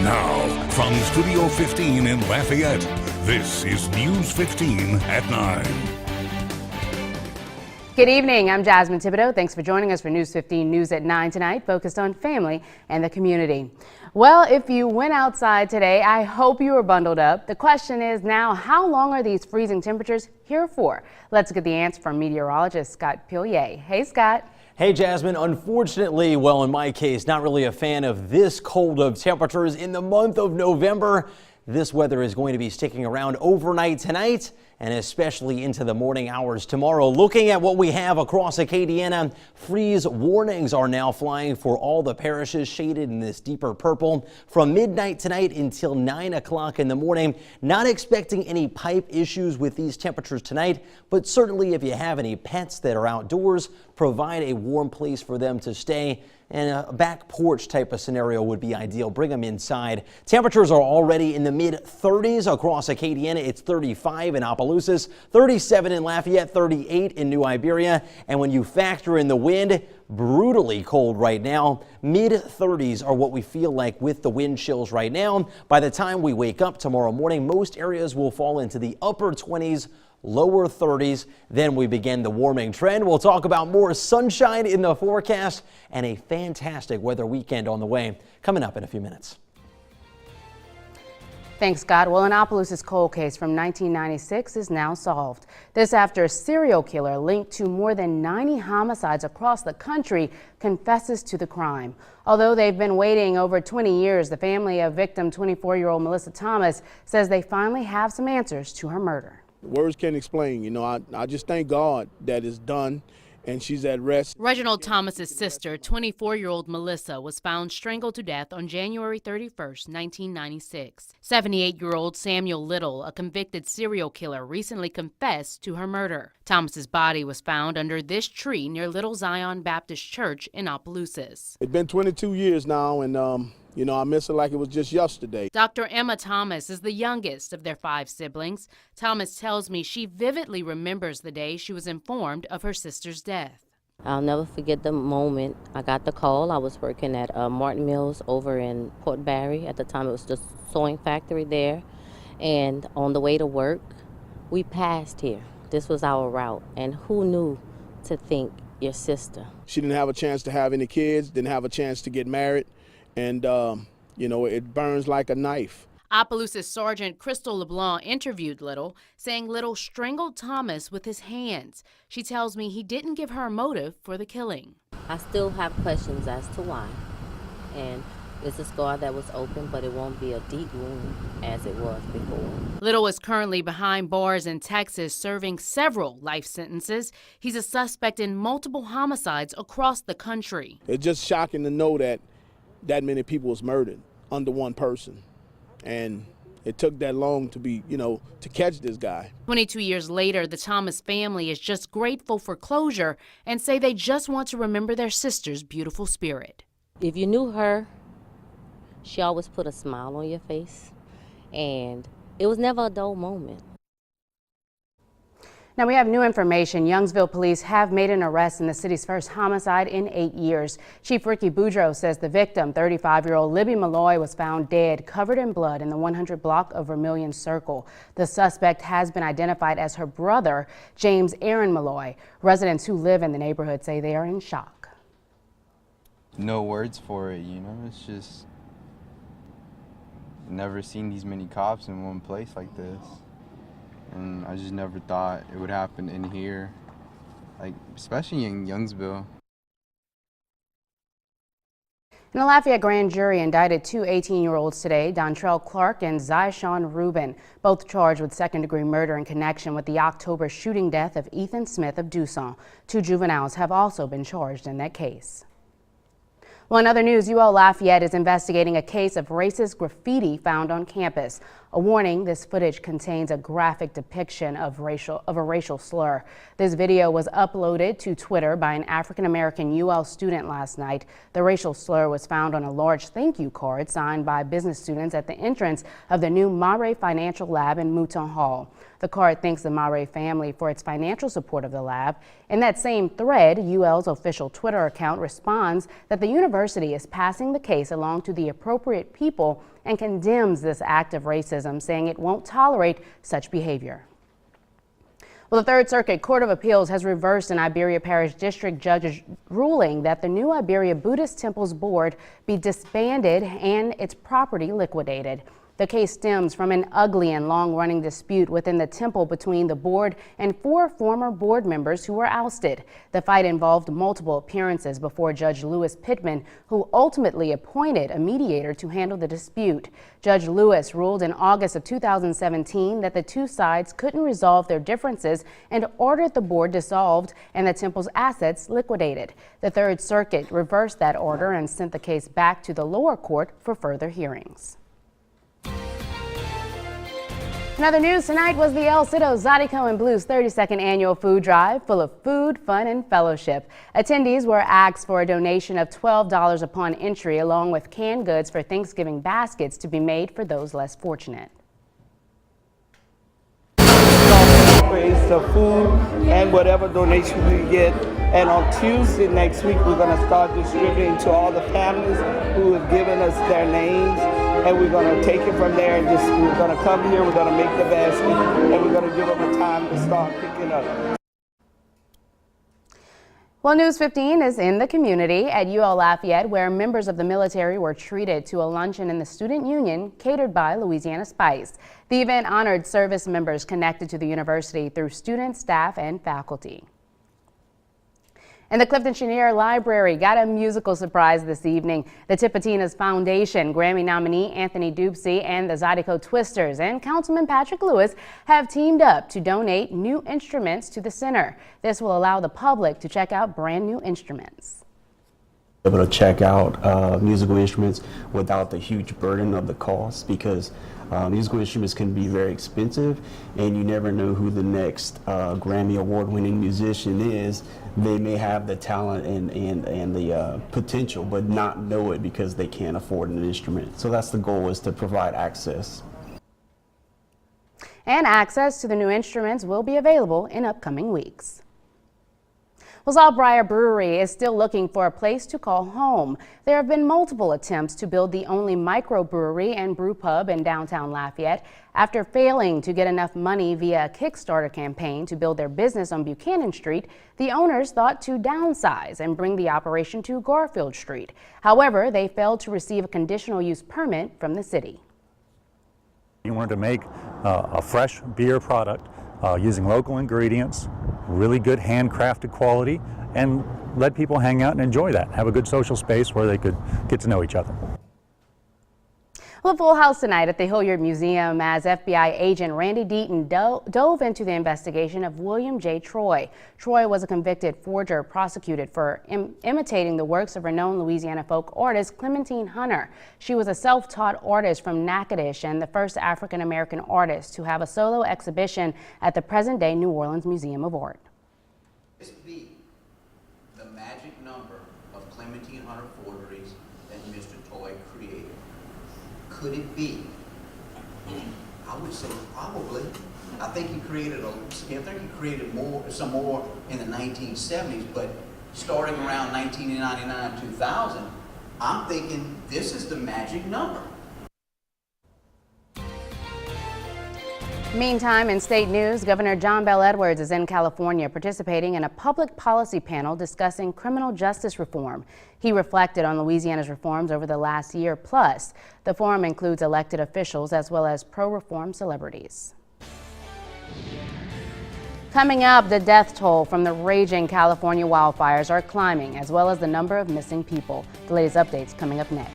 Now, from Studio 15 in Lafayette, this is News 15 at 9. Good evening. I'm Jasmine Thibodeaux. Thanks for joining us for News 15 News at 9 tonight, focused on family and the community. Well, if you went outside today, I hope you were bundled up. The question is now, how long are these freezing temperatures here for? Let's get the answer from meteorologist Scott Pillier. Hey, Scott. Hey, Jasmine. Unfortunately, well, in my case, not really a fan of this cold of temperatures in the month of November. This weather is going to be sticking around overnight tonight and especially into the morning hours tomorrow. Looking at what we have across Acadiana, freeze warnings are now flying for all the parishes shaded in this deeper purple from midnight tonight until 9 o'clock in the morning. Not expecting any pipe issues with these temperatures tonight, but certainly if you have any pets that are outdoors, provide a warm place for them to stay. And a back porch type of scenario would be ideal. Bring them inside. Temperatures are already in the mid-30s across Acadiana. It's 35 in Opelousas, 37 in Lafayette, 38 in New Iberia. And when you factor in the wind, brutally cold right now. Mid-30s are what we feel like with the wind chills right now. By the time we wake up tomorrow morning, most areas will fall into the upper 20s. Lower 30s. Then we begin the warming trend. We'll talk about more sunshine in the forecast and a fantastic weather weekend on the way coming up in a few minutes. Thanks, Scott. Well, an Opelousas cold case from 1996 is now solved. This after a serial killer linked to more than 90 homicides across the country confesses to the crime. Although they've been waiting over 20 years, the family of victim 24-year-old Melissa Thomas says they finally have some answers to her murder. Words can't explain, I just thank God that it's done and she's at rest. Reginald Thomas's sister, 24-year-old Melissa, was found strangled to death on January 31st, 1996. 78-year-old Samuel Little, a convicted serial killer, recently confessed to her murder. Thomas's body was found under this tree near Little Zion Baptist Church in Opelousas. It's been 22 years now and I miss her like it was just yesterday. Dr. Emma Thomas is the youngest of their 5 siblings. Thomas tells me she vividly remembers the day she was informed of her sister's death. I'll never forget the moment I got the call. I was working at Martin Mills over in Port Barre. At the time, it was the sewing factory there. And on the way to work, we passed here. This was our route. And who knew to think your sister? She didn't have a chance to have any kids, didn't have a chance to get married. And, it burns like a knife. Opelousas Sergeant Crystal LeBlanc interviewed Little, saying Little strangled Thomas with his hands. She tells me he didn't give her a motive for the killing. I still have questions as to why. And it's a scar that was open, but it won't be a deep wound as it was before. Little is currently behind bars in Texas, serving several life sentences. He's a suspect in multiple homicides across the country. It's just shocking to know that many people was murdered under one person. And it took that long to be, to catch this guy. 22 years later, the Thomas family is just grateful for closure and say they just want to remember their sister's beautiful spirit. If you knew her, she always put a smile on your face, and it was never a dull moment. Now we have new information. Youngsville police have made an arrest in the city's first homicide in 8 years. Chief Ricky Boudreaux says the victim, 35-year-old Libby Malloy, was found dead, covered in blood in the 100 block of Vermilion Circle. The suspect has been identified as her brother, James Aaron Malloy. Residents who live in the neighborhood say they are in shock. No words for it, it's just never seen these many cops in one place like this. And I just never thought it would happen in here, especially in Youngsville. And a Lafayette grand jury indicted 2 18-year-olds today, Dontrell Clark and Zyshawn Rubin, both charged with second-degree murder in connection with the October shooting death of Ethan Smith of Dusson. 2 juveniles have also been charged in that case. Well, in other news, UL Lafayette is investigating a case of racist graffiti found on campus. A warning, this footage contains a graphic depiction of a racial slur. This video was uploaded to Twitter by an African-American UL student last night. The racial slur was found on a large thank you card signed by business students at the entrance of the new Mare Financial Lab in Mouton Hall. The card thanks the Mare family for its financial support of the lab. In that same thread, UL's official Twitter account responds that the university is passing the case along to the appropriate people and condemns this act of racism, saying it won't tolerate such behavior. Well, the Third Circuit Court of Appeals has reversed an Iberia Parish District judge's ruling that the new Iberia Buddhist Temples Board be disbanded and its property liquidated. The case stems from an ugly and long-running dispute within the temple between the board and 4 former board members who were ousted. The fight involved multiple appearances before Judge Lewis Pittman, who ultimately appointed a mediator to handle the dispute. Judge Lewis ruled in August of 2017 that the two sides couldn't resolve their differences and ordered the board dissolved and the temple's assets liquidated. The Third Circuit reversed that order and sent the case back to the lower court for further hearings. In other news tonight was the El Cito Zydeco and Blues 32nd annual food drive, full of food, fun, and fellowship. Attendees were asked for a donation of $12 upon entry, along with canned goods for Thanksgiving baskets to be made for those less fortunate. Raise the food and whatever donation we get. And on Tuesday next week, we're going to start distributing to all the families who have given us their names. And we're going to take it from there and we're going to come here, we're going to make the basket, and we're going to give them a time to start picking up. Well, News 15 is in the community at UL Lafayette, where members of the military were treated to a luncheon in the Student Union catered by Louisiana Spice. The event honored service members connected to the university through students, staff, and faculty. And the Clifton Chenier Library got a musical surprise this evening. The Tipitina's Foundation, Grammy nominee Anthony Dupsy, and the Zydeco Twisters and Councilman Patrick Lewis have teamed up to donate new instruments to the center. This will allow the public to check out brand new instruments. Able to check out musical instruments without the huge burden of the cost, because musical instruments can be very expensive and you never know who the next Grammy award-winning musician is. They may have the talent and the potential but not know it because they can't afford an instrument. So that's the goal, is to provide access. And access to the new instruments will be available in upcoming weeks. Well, Sawbriar Brewery is still looking for a place to call home. There have been multiple attempts to build the only microbrewery and brew pub in downtown Lafayette. After failing to get enough money via a Kickstarter campaign to build their business on Buchanan Street, the owners thought to downsize and bring the operation to Garfield Street. However, they failed to receive a conditional use permit from the city. You wanted to make a fresh beer product using local ingredients, really good handcrafted quality, and let people hang out and enjoy that. Have a good social space where they could get to know each other. Well, a full house tonight at the Hilliard Museum as FBI agent Randy Deaton dove into the investigation of William J. Troy. Troy was a convicted forger prosecuted for imitating the works of renowned Louisiana folk artist Clementine Hunter. She was a self-taught artist from Natchitoches and the first African-American artist to have a solo exhibition at the present-day New Orleans Museum of Art. This be the magic number of Clementine Hunter forgeries that Mr. Troy created. Could it be? I would say probably. I think he created some more in the 1970s, but starting around 1999, 2000, I'm thinking this is the magic number. Meantime, in state news, Governor John Bel Edwards is in California participating in a public policy panel discussing criminal justice reform. He reflected on Louisiana's reforms over the last year plus. The forum includes elected officials as well as pro-reform celebrities. Coming up, the death toll from the raging California wildfires are climbing, as well as the number of missing people. The latest updates coming up next.